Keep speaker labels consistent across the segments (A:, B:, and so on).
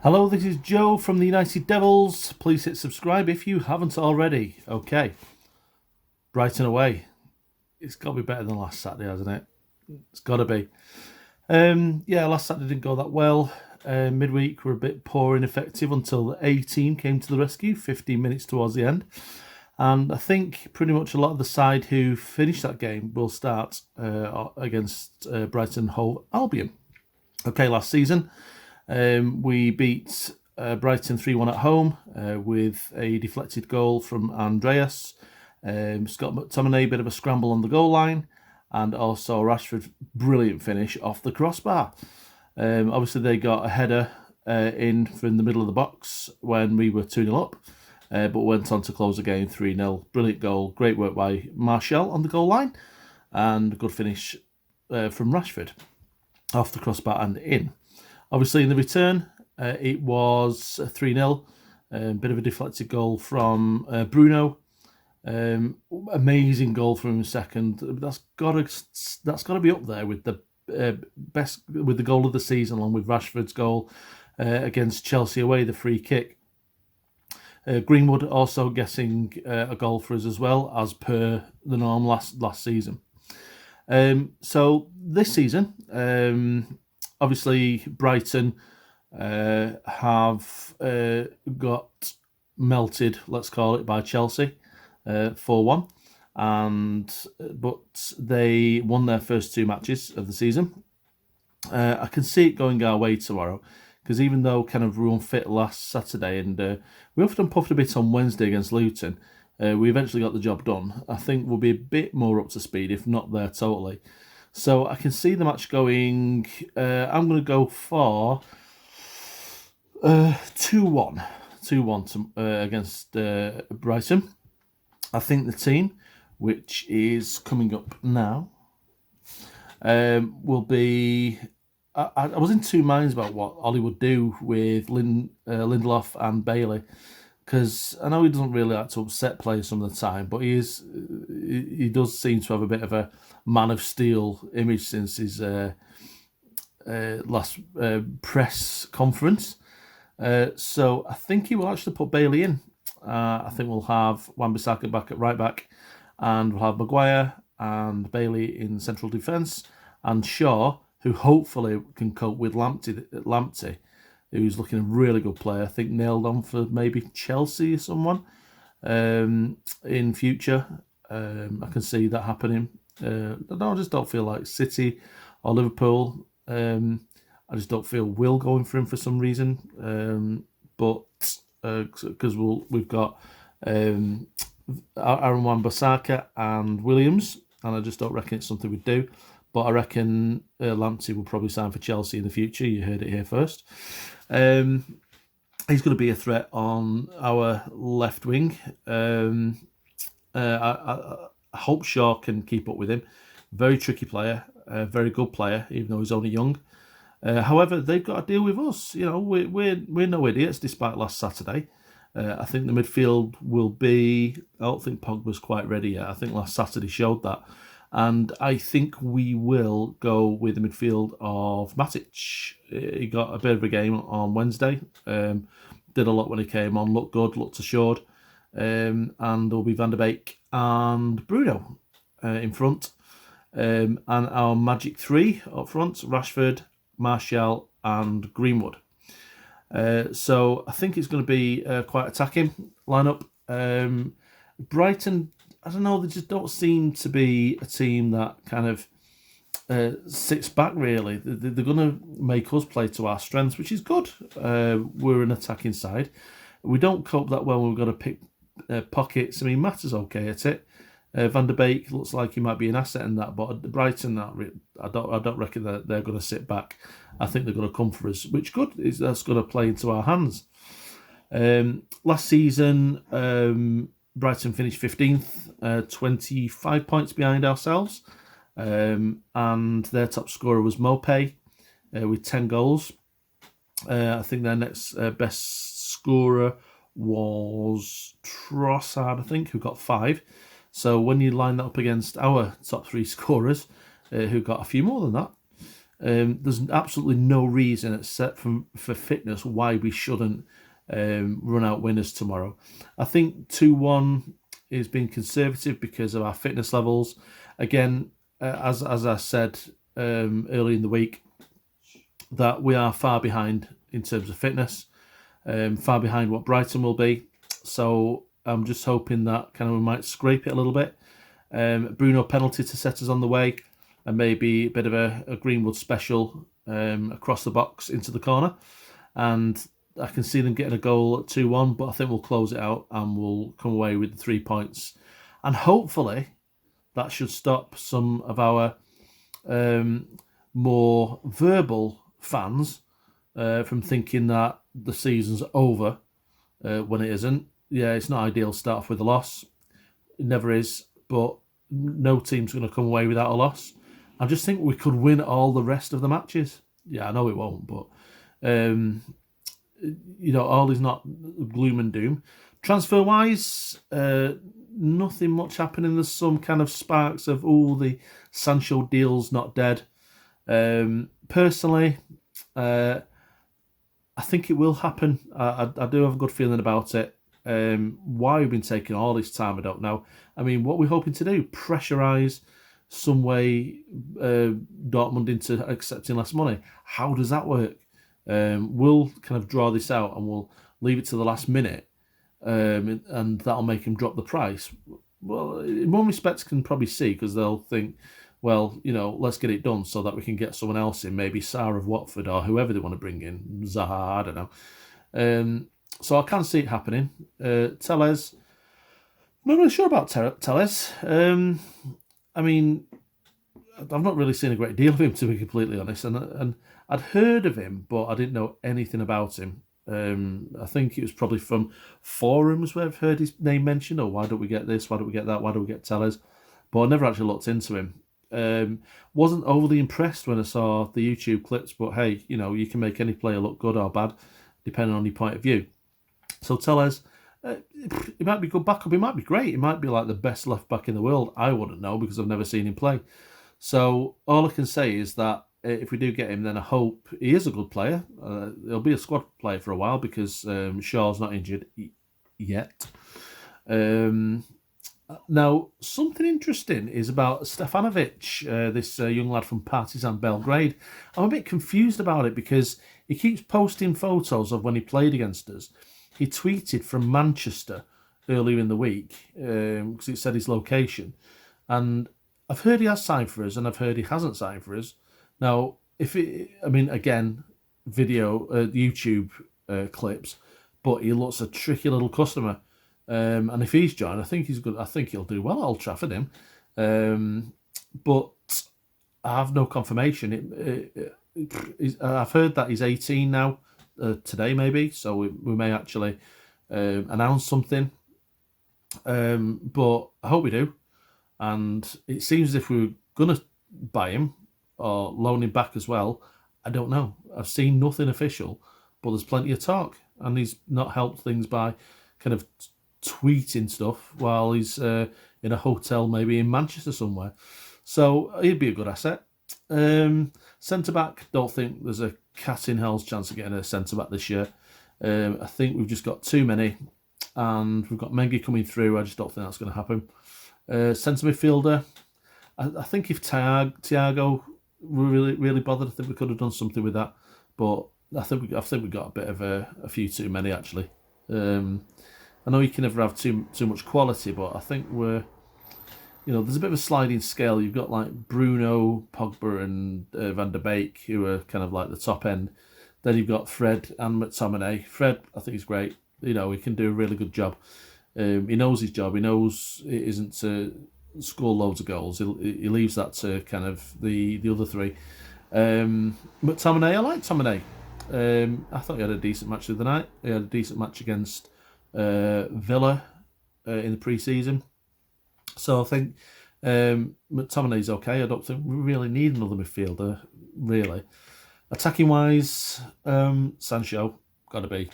A: Hello, this is Joe from the United Devils. Please hit subscribe if you haven't already. Okay, Brighton away. It's got to be better than last Saturday, hasn't it? It's got to be. Last Saturday didn't go that well. Midweek were a bit poor and ineffective until the A team came to the rescue 15 minutes towards the end. And I think pretty much a lot of the side who finished that game will start against Brighton Hove Albion. Okay, last season we beat Brighton 3-1 at home with a deflected goal from Andreas. Scott McTominay, bit of a scramble on the goal line, and also Rashford, brilliant finish off the crossbar. Obviously, they got a header in from the middle of the box when we were 2-0 up, but went on to close the game 3-0. Brilliant goal, great work by Martial on the goal line, and a good finish from Rashford off the crossbar and in. Obviously, in the return, it was 3-0. Bit of a deflected goal from Bruno. Amazing goal from him second. That's got to be up there with the best, with the goal of the season, along with Rashford's goal against Chelsea away, the free kick. Greenwood also getting a goal for us as well, as per the norm last season. So this season, obviously Brighton have got melted, let's call it, by Chelsea 4-1, but they won their first two matches of the season. I can see it going our way tomorrow, because even though kind of we were unfit last Saturday and we often puffed a bit on Wednesday against Luton, we eventually got the job done. I think we'll be a bit more up to speed, if not there totally. So I can see the match going. I'm going to go for 2-1. 2-1 against Brighton. I think the team, which is coming up now, will be. I was in two minds about what Ollie would do with Lindelof and Bailey, because I know he doesn't really like to upset players some of the time, but he does seem to have a bit of a man of steel image since his last press conference. So I think he will actually put Bailey in. I think we'll have Wan-Bissaka back at right back, and we'll have Maguire and Bailey in central defence, and Shaw, who hopefully can cope with Lamptey, who's looking a really good player. I think nailed on for maybe Chelsea or someone in future. I can see that happening. I just don't feel like City or Liverpool. I just don't feel Will going for him for some reason. But because we've got Aaron Wan-Bissaka and Williams, and I just don't reckon it's something we'd do. But I reckon Lamptey will probably sign for Chelsea in the future. You heard it here first. He's going to be a threat on our left wing. I hope Shaw can keep up with him. Very tricky player, very good player, even though he's only young. However, they've got to deal with us. You know, we're no idiots, despite last Saturday. I think the midfield will be. I don't think Pogba's quite ready yet. I think last Saturday showed that. And I think we will go with the midfield of Matic. He got a bit of a game on Wednesday. Did a lot when he came on. Looked good, looked assured. And there'll be Van der Beek and Bruno in front. And our magic three up front, Rashford, Martial and Greenwood. So I think it's going to be quite attacking lineup. Brighton, I don't know, they just don't seem to be a team that kind of sits back, really. They're going to make us play to our strengths, which is good. We're an attacking side. We don't cope that well when we've got to pick pockets. I mean, Mata's okay at it. Van der Beek looks like he might be an asset in that, but Brighton, I don't reckon that they're going to sit back. I think they're going to come for us, which good is that's going to play into our hands. Last season, Brighton finished 15th, 25 points behind ourselves, and their top scorer was Mopé with 10 goals. I think their next best scorer was Trossard, I think, who got 5. So when you line that up against our top 3 scorers, who got a few more than that, There's absolutely no reason except for fitness why we shouldn't run out winners tomorrow. I think 2-1 is being conservative because of our fitness levels. Again, as I said early in the week, that we are far behind in terms of fitness, far behind what Brighton will be. So I'm just hoping that kind of we might scrape it a little bit. Bruno penalty to set us on the way, and maybe a bit of a Greenwood special across the box into the corner. And I can see them getting a goal at 2-1, but I think we'll close it out and we'll come away with the 3 points. And hopefully that should stop some of our more verbal fans from thinking that the season's over when it isn't. Yeah, it's not ideal to start off with a loss. It never is, but no team's going to come away without a loss. I just think we could win all the rest of the matches. Yeah, I know it won't, but all is not gloom and doom. Transfer-wise, nothing much happening. There's some kind of sparks of, the Sancho deal's not dead. Personally, I think it will happen. I do have a good feeling about it. Why we've been taking all this time, I don't know. I mean, what we're hoping to do, pressurise some way Dortmund into accepting less money. How does that work? We'll kind of draw this out and we'll leave it to the last minute, and that'll make him drop the price. Well, in one respect, can probably see, because they'll think, well, let's get it done so that we can get someone else in, maybe Sarr of Watford or whoever they want to bring in, Zaha, I don't know. So I can see it happening. Telles, I'm not really sure about Telles. I mean, I've not really seen a great deal of him, to be completely honest. And I'd heard of him, but I didn't know anything about him. I think it was probably from forums where I've heard his name mentioned, or why don't we get this, why don't we get that, why don't we get Telles? But I never actually looked into him. Wasn't overly impressed when I saw the YouTube clips, but hey, you can make any player look good or bad, depending on your point of view. So Telles, he might be good backup, he might be great, he might be like the best left back in the world. I wouldn't know because I've never seen him play. So all I can say is that if we do get him, then I hope he is a good player. He'll be a squad player for a while because Shaw's not injured yet. Now, something interesting is about Stefanovic, this young lad from Partizan Belgrade. I'm a bit confused about it because he keeps posting photos of when he played against us. He tweeted from Manchester earlier in the week because it said his location. And I've heard he has signed for us and I've heard he hasn't signed for us. Now, again, video, YouTube clips, but he looks a tricky little customer. And if he's joined, I think he's good. I think he'll do well at Old Trafford, but I have no confirmation. I've heard that he's 18 now, today maybe, so we may actually announce something. But I hope we do. And it seems as if we were going to buy him or loan him back as well. I don't know. I've seen nothing official, but there's plenty of talk. And he's not helped things by kind of tweeting stuff while he's in a hotel maybe in Manchester somewhere. So he'd be a good asset. Centre-back, don't think there's a cat in hell's chance of getting a centre-back this year. I think we've just got too many. And we've got Mengi coming through. I just don't think that's going to happen. Centre midfielder, I think if Thiago were really bothered, I think we could have done something with that. But I think we got a bit of a few too many actually. I know you can never have too much quality, but I think there's a bit of a sliding scale. You've got like Bruno, Pogba, and Van der Beek, who are kind of like the top end. Then you've got Fred and McTominay. Fred, I think he's great. He can do a really good job. He knows his job. He knows it isn't to score loads of goals. He leaves that to kind of the other three. McTominay, I like Tominay. I thought he had a decent match the other night. He had a decent match against Villa in the pre-season. So I think McTominay's okay. I don't think we really need another midfielder, really. Attacking wise, Sancho, got to be.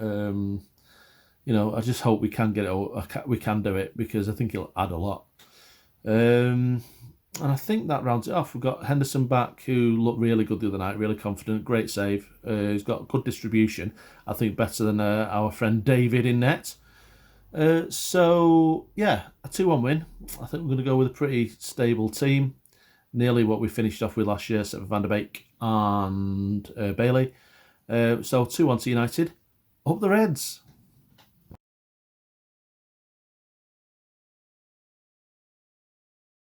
A: I just hope we can get it. We can do it because I think he'll add a lot. And I think that rounds it off. We've got Henderson back, who looked really good the other night, really confident, great save. He's got good distribution, I think better than our friend David in net. So, yeah, a 2-1 win. I think we're going to go with a pretty stable team. Nearly what we finished off with last year, except for Van der Beek and Bailey. So 2-1 to United. Up the Reds.